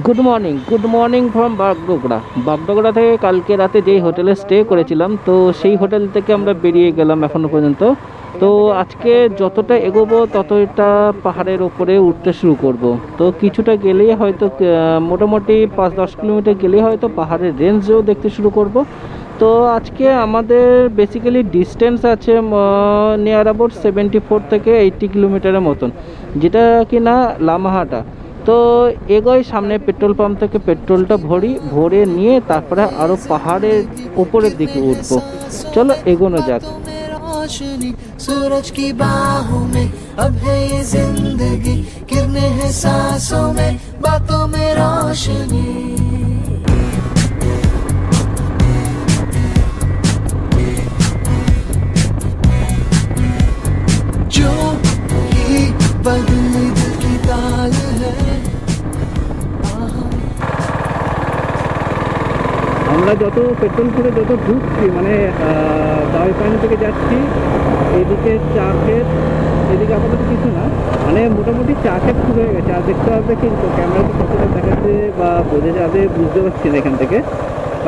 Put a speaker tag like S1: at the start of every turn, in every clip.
S1: Good morning from Bagdogra. Bagdogra থেকে কালকে রাতে যেই হোটেলে স্টে করেছিলাম, তো সেই হোটেল থেকে আমরা বেরিয়ে গেলাম এখনো পর্যন্ত। তো আজকে যতটা এগোবো ততটা পাহাড়ের ওপরে উঠতে শুরু করব। তো কিছুটা গেলেই হয়তো মোটামুটি 5-10 কিলোমিটার গেলেই হয়তো পাহাড়ের রেঞ্জও দেখতে শুরু করব। তো আজকে আমাদের বেসিক্যালি ডিস্টেন্স আছে নিয়ার অ্যাবাউট 74 থেকে 80 কিলোমিটারের মতন, যেটা কি না লামাহাটা। তো এগোই, সামনে পেট্রোল পাম্প থেকে পেট্রোলটা ভরে নিয়ে তারপরে আরো পাহাড়ের উপরের দিকে উঠবো। চলো এগোনো যাক।
S2: रोशनी सूरज की बाहों में अब है ये जिंदगी, किरणें हैं सांसों में, बातों में रोशनी। जो ही बदली दिल की ताल है।
S1: আমরা যত পেট্রোল করে যত ঢুকছি, মানে দাওয়াই পানি থেকে যাচ্ছি, এদিকে চা ক্ষেত, এদিকে আপাতত কিছু না, মানে মোটামুটি চা ক্ষেত শুরু হয়ে গেছে। আর দেখতে পাবে কিন্তু ক্যামেরাতে কতটা দেখাচ্ছে বা বোঝা যাবে বুঝতে পারছি না এখান থেকে,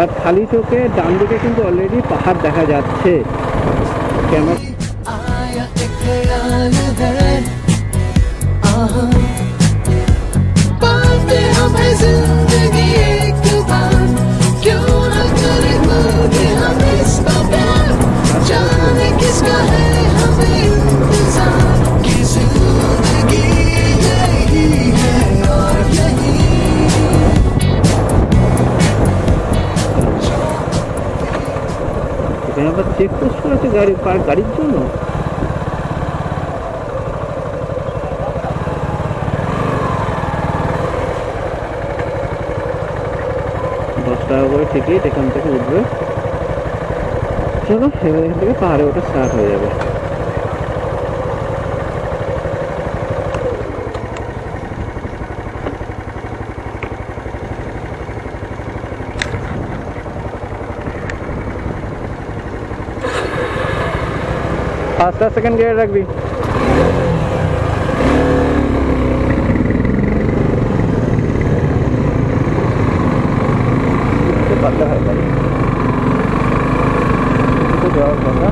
S1: আর খালি চোখে ডান দিকে কিন্তু অলরেডি পাহাড় দেখা যাচ্ছে। ক্যামেরা
S2: आया एक ख्याल है, आहा पाते हमें जिंदगी एक बार, क्यों न करे कोई हम इसका प्यार, जाने किसका है हमें इंतजार, कि जिंदगी यही है और यही।
S1: এখানে আবার চেকপোস্ট করেছে গাড়ির জন্য। 10 টাকা করে টিকিট এখান থেকে উঠবে। চলো এবার এখান থেকে পাহাড়ে ওঠা স্টার্ট হয়ে যাবে। ফার্স্ট আর সেকেন্ড গিয়ার রাখবি। পাতলা হয় গাড়ি যাওয়ার কথা।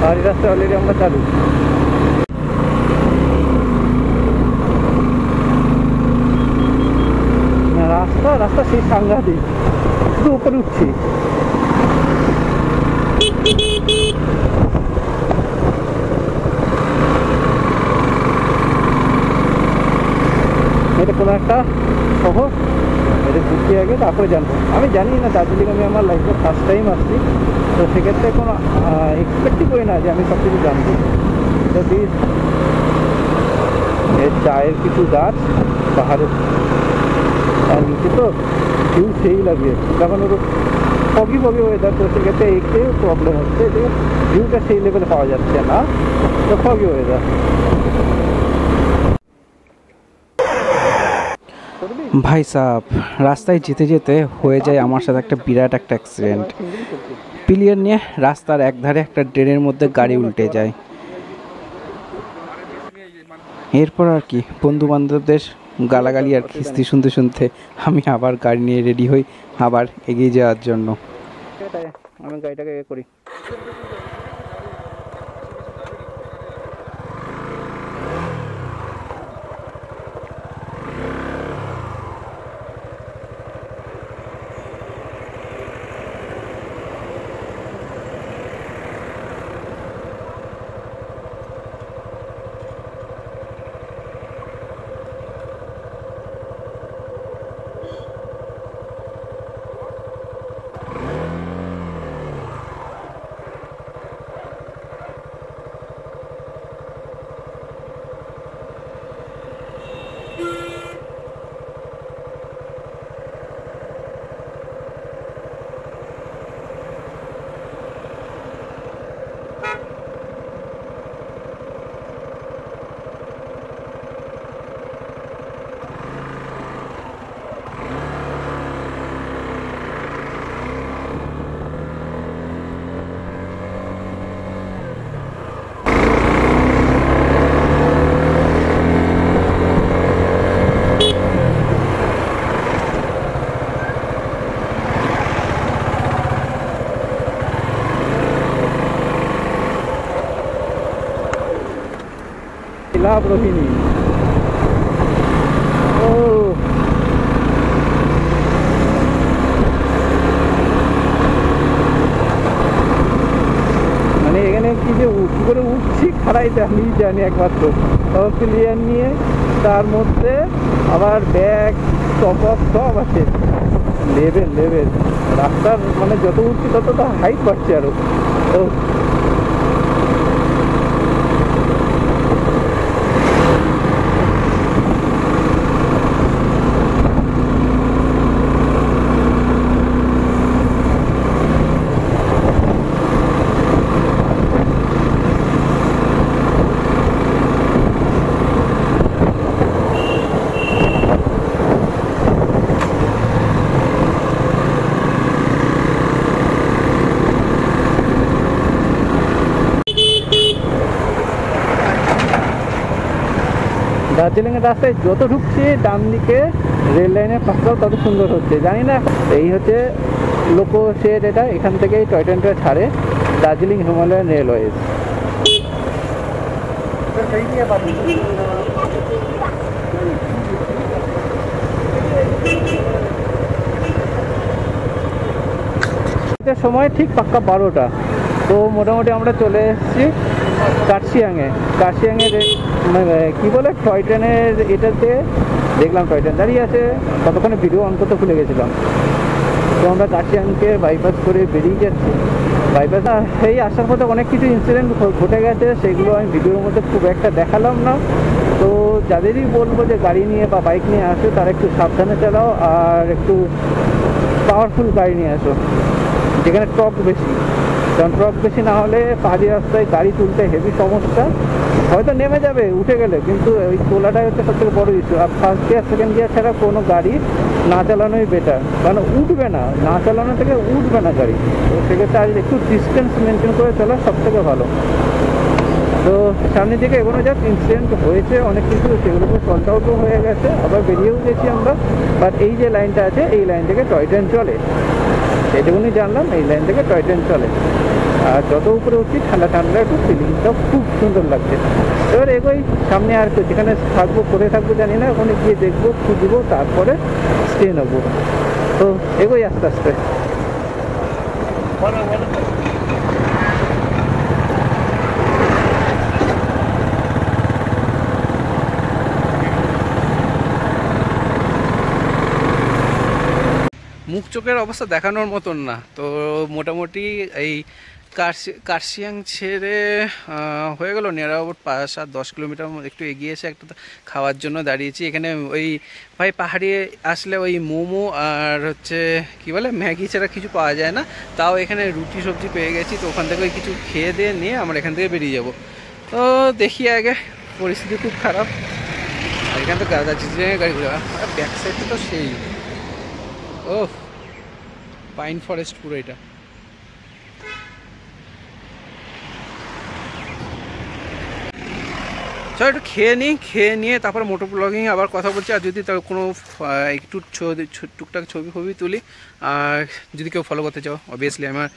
S1: পাহাড়ি রাস্তা অলরেডি আমরা চালু। রাস্তা সেই সাংঘাতিক, শুধু উপরে উঠছি। এটা কোনো একটা শহর, এটা ঘুরতে আগে তারপরে জানবো। আমি জানি না, দার্জিলিং আমি আমার লাইফে ফার্স্ট টাইম আসছি, তো সেক্ষেত্রে কোনো এক্সপেক্টই করি না যে আমি সব কিছু জানবো। তো এর চায়ের কিছু গাছ পাহাড়ের, আর নিচে তো ভিউ সেই লাগে, যখন ওর ফগি ওয়েদার, তো সেক্ষেত্রে একটাই প্রবলেম হচ্ছে যে ভিউটা সেই লেভেলে পাওয়া যাচ্ছে না, তো ফগি ওয়েদার। ভাই সাহেব, রাস্তায় যেতে যেতে হয়ে যায় আমার সাথে একটা বিরাট একটা অ্যাক্সিডেন্ট। পিলিয়ন নিয়ে রাস্তার একধারে একটা ড্রেনের মধ্যে গাড়ি উল্টে যায়। এরপর আর কি, বন্ধু বান্ধবদের গালাগালি আর খিস্তি শুনতে শুনতে আমি আবার গাড়ি নিয়ে রেডি হই আবার এগিয়ে যাওয়ার জন্য। আমি গাড়িটাকে করি। লাভ রোহিণী। ও মানে এখানে কি যে কি করে উঠছি খাড়াইতে আমি জানি একমাত্র। সব ক্লিয়ার নিয়ে তার মধ্যে আবার ব্যাগ টপ আপ সব আছে। লেভেল লেভেল রাস্তার মানে যত উঠছি তত তো হাইট বাড়ছে আরো। তো দার্জিলিংয়ের রাস্তায় যত ঢুকছি ডান দিকে রেল লাইনের পাশটাও তত সুন্দর হচ্ছে। জানি না এই হচ্ছে লোকো শেড, এটা এখান থেকেই টয় ট্রেনটা ছাড়ে দার্জিলিং হিমালয়ান রেলওয়েজ। সময় ঠিক পাক্কা 12টা। তো মোটামুটি আমরা চলে এসেছি কার্শিয়াংয়ে। কার্শিয়াংয়ের কী বলে টয় ট্রেনের এটাতে দেখলাম টয় ট্রেন দাঁড়িয়ে আছে, ততক্ষণে ভিডিও অন করতে ভুলে গেছিলাম। তো আমরা কার্শিয়াংকে বাইপাস করে বেরিয়ে যাচ্ছি। বাইপাস এই আসার পথে অনেক কিছু ইনসিডেন্ট ঘটে গেছে, সেগুলো আমি ভিডিওর মধ্যে খুব একটা দেখালাম না। তো যাদেরই বলবো যে গাড়ি নিয়ে বা বাইক নিয়ে আসো তারা একটু সাবধানে চালাও আর একটু পাওয়ারফুল গাড়ি নিয়ে আসো যেখানে টর্ক বেশি। কারণ টর্ক বেশি না হলে পাহাড়ি রাস্তায় গাড়ি তুলতে হেভি সমস্যা। হয়তো নেমে যাবে উঠে গেলে, কিন্তু ওই তোলাটাই হচ্ছে সবথেকে বড় ইস্যু। আর ফার্স্ট গিয়ার সেকেন্ড গিয়ার ছাড়া কোনো গাড়ি না চালানোই বেটার, কারণ উঠবে না, না চালানো থেকে উঠবে না গাড়ি। তো সেক্ষেত্রে আর একটু ডিস্টেন্স মেনটেন করে চলা সবথেকে ভালো। তো সামনের দিকে এগোনো যাক। ইনসিডেন্ট হয়েছে অনেক কিছু, সেগুলোকে সল্ট আউটও হয়ে গেছে, আবার বেরিয়েও গেছি আমরা। বাট এই যে লাইনটা আছে এই লাইন থেকে টয় ট্রেন চলে, এটুকুনি জানলাম এই লাইন থেকে টয় ট্রেন চলে। আর যত উপরে উঠছি ঠান্ডা ঠান্ডা একটু ফিলিংটাও খুব সুন্দর লাগছে। এবার এগোই সামনে, আর যেখানে থাকবো পরে থাকবো জানি না, ওখানে গিয়ে দেখবো খুঁজবো তারপরে স্টে নেবো। তো এগোই আস্তে আস্তে। মুখ চোখের অবস্থা দেখানোর মতন না। তো মোটামুটি এই কার্শিয়াং ছেড়ে হয়ে গেল নিয়ার অ্যাবাউট 5-10 কিলোমিটার একটু এগিয়ে এসে একটা খাওয়ার জন্য দাঁড়িয়েছি এখানে। ওই ভাই পাহাড়ি আসলে ওই মোমো আর হচ্ছে কি বলে ম্যাগি ছাড়া কিছু পাওয়া যায় না, তাও এখানে রুটি সবজি পেয়ে গেছি। তো ওখান থেকে ওই কিছু খেয়ে দিয়ে নিয়ে আমরা এখান থেকে বেরিয়ে যাব। তো দেখি আগে, পরিস্থিতি খুব খারাপ। আর এখানে তো গাড়িগুলো ব্যাক সাইডটা তো সেই ও পাইন ফরেস্ট পুরো এটা। চল একটু খেয়ে নিই, খেয়ে নিয়ে তারপরে মোটর ব্লগিং আবার কথা বলছি। আর যদি তার কোনো একটু টুকটাক ছবি ফবি তুলি, আর যদি কেউ ফলো করতে চাও অবভিয়াসলি আমার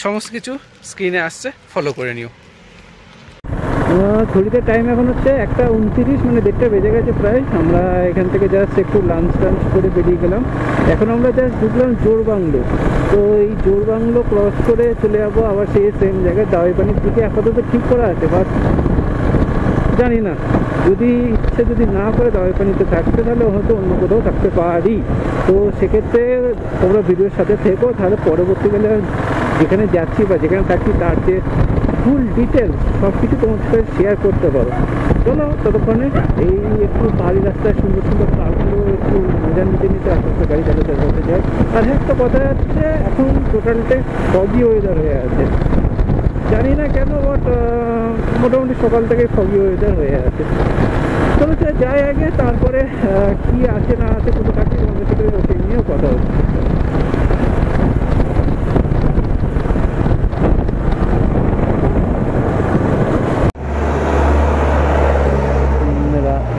S1: সমস্ত কিছু স্ক্রিনে আসছে, ফলো করে নিও। ঘড়িতে টাইম এখন হচ্ছে 1:29, মানে 1:30 বেজে গেছে প্রায়। আমরা এখান থেকে জাস্ট একটু লাঞ্চ করে বেরিয়ে গেলাম। এখন আমরা জাস্ট ঢুকলাম জোরবাংলো। তো এই জোরবাংলো ক্রস করে চলে যাবো আবার সেই সেম জায়গায় দাওয়াইপানির দিকে। আপাতত ঠিক করা আছে, বাট জানি না, যদি ইচ্ছে যদি না করে দাওয়াইপানিতে থাকতে তাহলে হয়তো অন্য কোথাও থাকতে পারি। তো সেক্ষেত্রে তোমরা ভিডিওর সাথে থেকো, তাহলে পরবর্তীকালে যেখানে যাচ্ছি বা যেখানে থাকছি তার যে ফুল ডিটেলস সব কিছু তোমার সাথে শেয়ার করতে পারো। চলো ততক্ষণে এই একটু পাহাড়ি রাস্তায় সুন্দর সুন্দর পার্কগুলো একটু মজা নিতে নিতে আস্তে আস্তে গাড়ি চালাতে যায়। আর একটা কথা হচ্ছে এখন টোটালটাই ফগি ওয়েদার হয়ে আছে, জানি না কেন, বাট মোটামুটি সকাল থেকে ফগি ওয়েদার হয়ে আছে। চলো সে যাই আগে, তারপরে কি আছে না আছে কোনো কাছে তোমাদের সাথে সেই নিয়েও কথা হচ্ছে।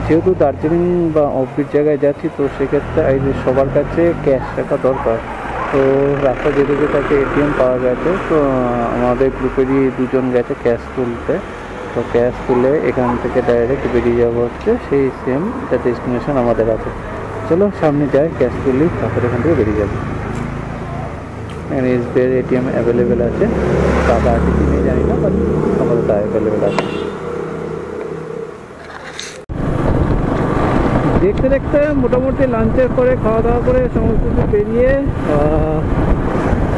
S1: যেহেতু দার্জিলিং বা অফবিট জায়গায় যাচ্ছি, তো সেক্ষেত্রে এই যে সবার কাছে ক্যাশ টাকা দরকার। তো রাস্তা যেদিকে কাছে এটিএম পাওয়া গেছে, তো আমাদের গ্রুপেরই 2জন গেছে ক্যাশ তুলতে। তো ক্যাশ তুলে এখান থেকে ডাইরেক্ট বেরিয়ে যাবো হচ্ছে সেই সেম একটা ডেস্টিনেশন আমাদের আছে। চলো সামনে যাই, ক্যাশ তুলি, তারপরে এখান থেকে বেরিয়ে যাবো। এখানে এসবিআই এটিএম অ্যাভেলেবেল আছে, টাকা আছে কি নেই জানি না, বাট আপাতত অ্যাভেলেবেল আছে। দেখতে দেখতে মোটামুটি লাঞ্চের পরে খাওয়া দাওয়া করে সমস্ত কিছু পেরিয়ে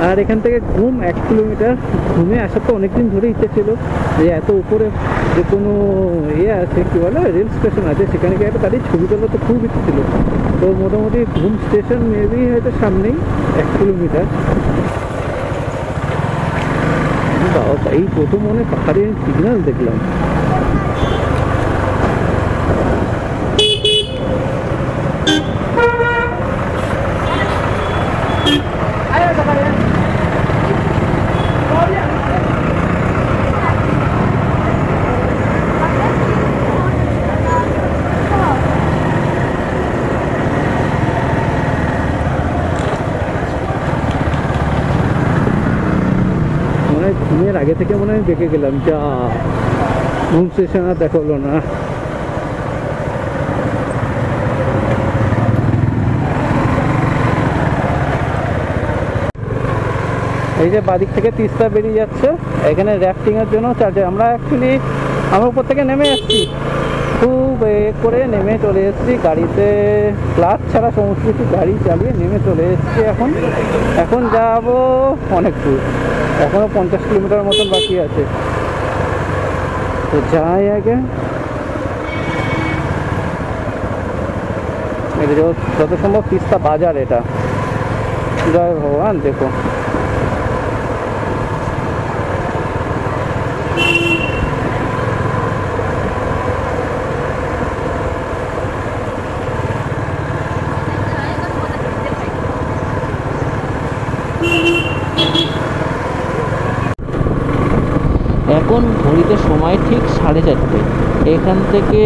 S1: আর এখান থেকে ঘুম 1 কিলোমিটার। ঘুমে আসার তো অনেকদিন ধরে ইচ্ছে ছিল যে এত উপরে যে কোনো আছে কী বলে রেল স্টেশন আছে, সেখানে গিয়ে একটা দাঁড়িয়ে ছবি তোলা তো খুব ইচ্ছে ছিল। তো মোটামুটি ঘুম স্টেশন মেবি হয়তো সামনেই 1 কিলোমিটার। এই প্রথম মনে পাহাড়ি সিগন্যাল দেখলাম। ঘুমের আগে থেকে মনে হয় দেখে গেলাম, যা ঘুম স্টেশন আর দেখা হলো না। এই যে বাদিক থেকে তিস্তা বেরিয়ে যাচ্ছে, এখানে র্যাফটিং এর জন্য চার্জে আমরা উপর থেকে নেমে এসেছি, খুব করে নেমে চলে এসেছি গাড়িতে, ক্লাচ ছাড়া সমস্ত কিছু গাড়ি চালিয়ে নেমে চলে এসেছি। এখন যাবো অনেক দূর, এখনো 50 কিলোমিটার মতন বাকি আছে। তো যাই আগে, যত সম্ভব তিস্তা বাজার এটা। জয় ভগবান, দেখো এখন ঘড়িতে সময় ঠিক 4:30। এখান থেকে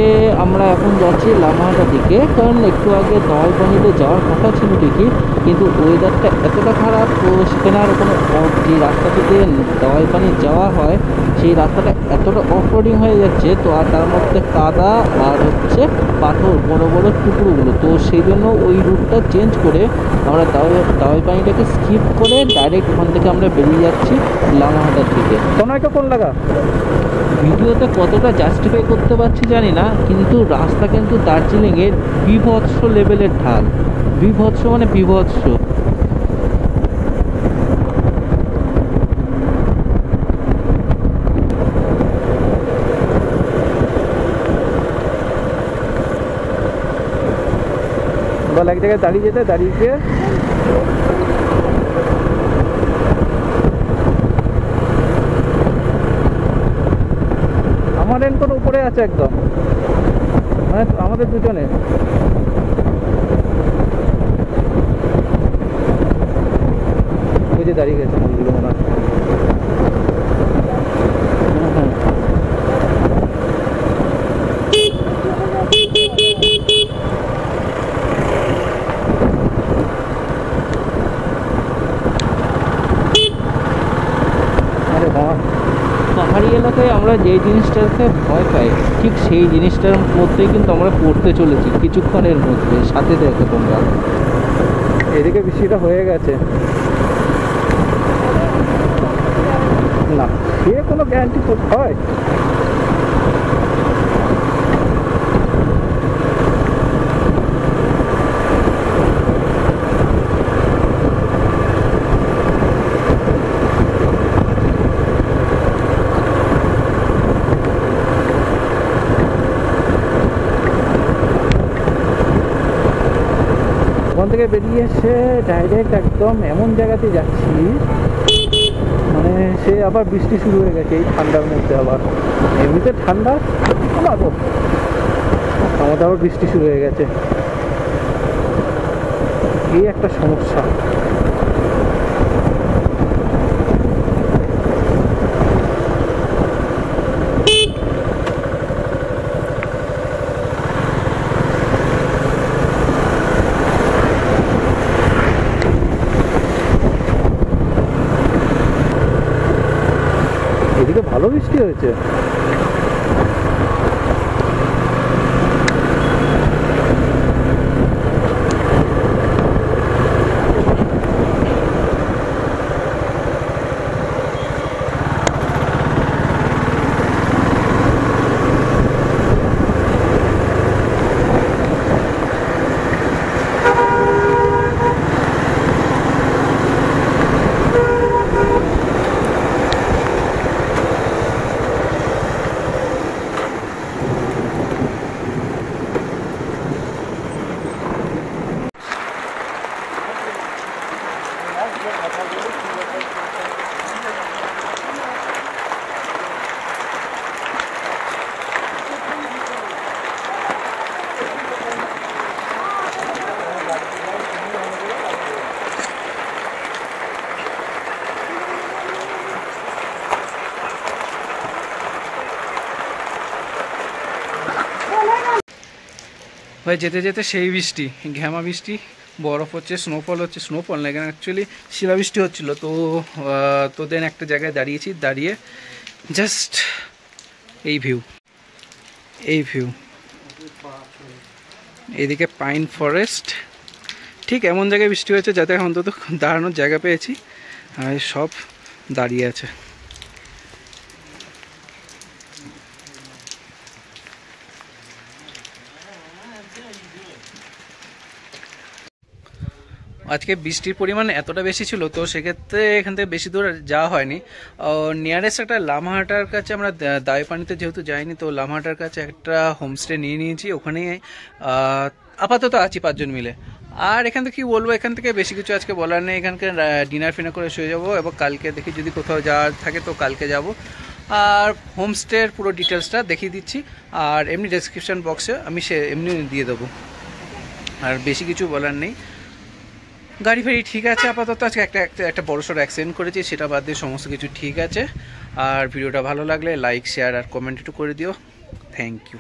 S1: আমরা এখন যাচ্ছি লামাহাটার দিকে, কারণ একটু আগে দাওয়াইপানিতে যাওয়ার কথা ছিল ঠিকই, কিন্তু ওয়েদারটা এতটা খারাপ, তো সেখানে আর কোনো যে রাস্তা থেকে দাওয়াইপানি যাওয়া হয় সেই রাস্তাটা এতটা অফরোডিং হয়ে যাচ্ছে, তো আর তার মধ্যে কাদা আর হচ্ছে পাথর বড় বড় টুকরোগুলো, তো সেই জন্য ওই রুটটা চেঞ্জ করে আমরা দাওয়াইপানিটাকে স্কিপ করে ডাইরেক্ট ওখান থেকে আমরা বেরিয়ে যাচ্ছি লামাহাটার দিকে। তোমাকে কোন লাগা ভিডিওতে কতটা জাস্টিফাই করতে পারছি জানি না, কিন্তু রাস্তা কিন্তু দার্জিলিংয়ের বিভৎস লেভেলের ঢাল, বিভৎস মানে বিভৎস। বল এক জায়গায় দাঁড়িয়ে গিয়ে আমার রেনকোট উপরে আছে একদম, মানে আমাদের দুজনে। ওই যে দাঁড়িয়ে গেছে মন্দির মনে হয়। পাহাড়ি এলাকায় আমরা যে জিনিসটাকে ভয় পাই ঠিক সেই জিনিসটার মধ্যেই কিন্তু আমরা পড়তে চলেছি কিছুক্ষণের মধ্যে। সাথে দেখো তোমরা, এদিকে বৃষ্টিটা হয়ে গেছে না, সে কোনো গ্যারান্টি হয়? ওখান থেকে বেরিয়ে এসে ডাইরেক্ট একদম এমন জায়গাতে যাচ্ছি, মানে সে আবার বৃষ্টি শুরু হয়ে গেছে এই ঠান্ডার মধ্যে। আবার এমনিতে ঠান্ডা, আমাদের আবার বৃষ্টি শুরু হয়ে গেছে, এই একটা সমস্যা। এদিকে ভালো বৃষ্টি হয়েছে।
S3: ভাই যেতে যেতে সেই বৃষ্টি, ঘ্যামা বৃষ্টি, বরফ হচ্ছে, স্নোফল না এখানে অ্যাকচুয়ালি শিলাবৃষ্টি হচ্ছিল। তো দেন একটা জায়গায় দাঁড়িয়েছি, দাঁড়িয়ে জাস্ট এই ভিউ, এইদিকে পাইন ফরেস্ট, ঠিক এমন জায়গায় বৃষ্টি হয়েছে যাতে অন্তত দাঁড়ানোর জায়গা পেয়েছি, আর সব দাঁড়িয়ে আছে। আজকে বৃষ্টির পরিমাণ এতটা বেশি ছিল, তো সেক্ষেত্রে এখান থেকে বেশি দূর যাওয়া হয়নি। নিয়ারেস্ট একটা লামাহাটার কাছে আমরা দাইপানিতে যেহেতু যাইনি, তো লামাহাটার কাছে একটা হোমস্টে নিয়ে নিয়েছি, ওখানে আপাতত আছি 5 জন মিলে। আর এখান থেকে কী বলবো, এখান থেকে বেশি কিছু আজকে বলার নেই। এখানকে ডিনার ফিনার করে শুয়ে যাবো, এবং কালকে দেখি যদি কোথাও যাওয়ার থাকে তো কালকে যাব। আর হোমস্টের পুরো ডিটেলসটা দেখিয়ে দিচ্ছি, আর এমনি ডেসক্রিপশান বক্সে আমি এমনি দিয়ে দেবো। আর বেশি কিছু বলার নেই। গাড়ি ফাড়ি ঠিক আছে আপাতত। আজকে একটা বড়সড় অ্যাক্সিডেন্ট করেছি, সেটা বাদ দিয়ে সমস্ত কিছু ঠিক আছে। আর ভিডিওটা ভালো লাগলে লাইক, শেয়ার আর কমেন্ট একটু করে দিও। Thank you.